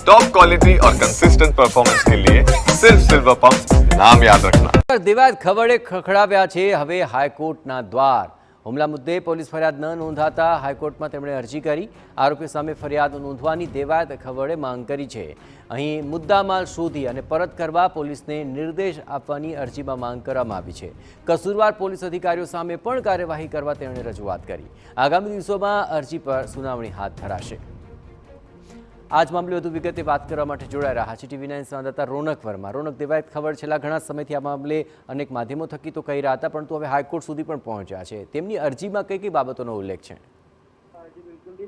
Top quality और consistent performance के लिए सिर्फ सिल्वर पंप नाम याद रखना। દેવાયત ખવડે ખખડાવ્યા છે હવે હાઈકોર્ટના દ્વાર। હુમલા મુદ્દે પોલીસ ફરિયાદ ન નોંધાતા હાઈકોર્ટમાં તેમણે અરજી કરી। આરોપી સામે ફરિયાદ નોંધવાની દેવાયત ખવડે માંગ કરી છે। અહીં મુદ્દામાલ શોધી અને પરત કરવા પોલીસને નિર્દેશ આપવાની અરજીમાં માંગ કરવામાં આવી છે। કસૂરવાર પોલીસ અધિકારીઓ સામે પણ કાર્યવાહી કરવા તેમણે રજૂઆત કરી। આગામી દિવસોમાં અરજી પર સુનાવણી હાથ ધરાશે। आज मामले વધુ વિગતે વાત કરવા માટે જોડાઈ રહ્યા છે ટીવી 9 સંવાદદાતા રોનક વર્મા। રોનક, દેવાયત ખબર છેલ્લા ઘણા સમયથી આ મામલે અનેક માધ્યમો થકી તો કહી રહ્યા હતા, પરંતુ હવે હાઈકોર્ટ સુધી પણ પહોંચ્યા છે। તેમની અરજીમાં કઈ કઈ બાબતોનો ઉલ્લેખ છે?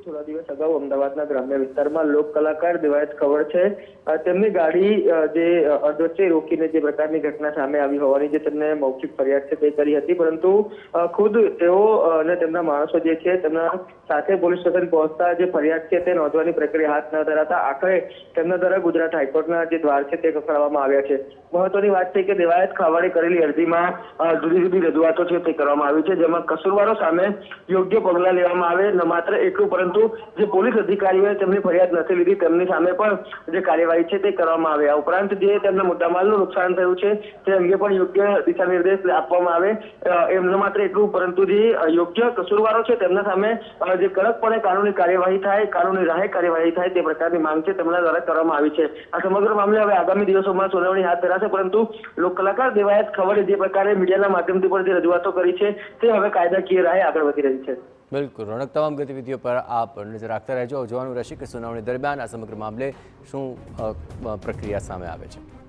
થોડા દિવસ અગાઉ અમદાવાદના ગ્રામ્ય વિસ્તારમાં લોક કલાકાર દેવાયત ખબર છે તેમની ગાડી જે અધવચ્ચે રોકીને જે પ્રકારની ઘટના સામે આવી હોવાની જે તેમને મૌખિક ફરિયાદ છે તે કરી હતી, પરંતુ ખુદ તેઓ અને તેમના માણસો જે છે તેમના સાથે પોલીસ સ્ટેશન પહોંચતા જે ફરિયાદ છે તે નોંધવાની પ્રક્રિયા હાથ ન ધરાતા આખરે તેમના દ્વારા ગુજરાત હાઈકોર્ટના જે દ્વાર છે તે ખખડાવવામાં આવ્યા છે। મહત્વની વાત છે કે દેવાયત ખાવાડે કરેલી અરજીમાં જુદી જુદી રજૂઆતો છે તે કરવામાં આવી છે, જેમાં કસૂરવારો સામે યોગ્ય પગલાં લેવામાં આવે। ન માત્ર એટલું પરંતુ જે પોલીસ અધિકારીઓએ તેમની ફરિયાદ નથી લીધી તેમની સામે પણ જે કાર્યવાહી છે તે કરવામાં આવે। આ ઉપરાંત જે તેમના મુદ્દામાલનું નુકસાન થયું છે તે અંગે પણ યોગ્ય દિશા નિર્દેશ આપવામાં આવે। એમ ન માત્ર એટલું પરંતુ જે યોગ્ય કસૂરવારો છે તેમના સામે જે કડકપણે કાનૂની કાર્યવાહી થાય, કાનૂની રાહે કાર્યવાહી થાય તે પ્રકારની માંગ છે તેમના દ્વારા કરવામાં આવી છે। આ સમગ્ર મામલે હવે આગામી દિવસોમાં સુનાવણી હાથ ધરાશે, પરંતુ લોક કલાકાર દેવાયત ખવડે જે પ્રકારે મીડિયાના માધ્યમથી પણ જે રજૂઆતો કરી છે તે હવે કાયદાકીય રાહે આગળ વધી રહી છે। બિલકુલ રોનક, તમામ ગતિવિધિઓ પર આપ નજર રાખતા રહેજો। જોવાનું રહેશે કે સુનાવણી દરમિયાન આ સમગ્ર મામલે શું પ્રક્રિયા સામે આવે છે।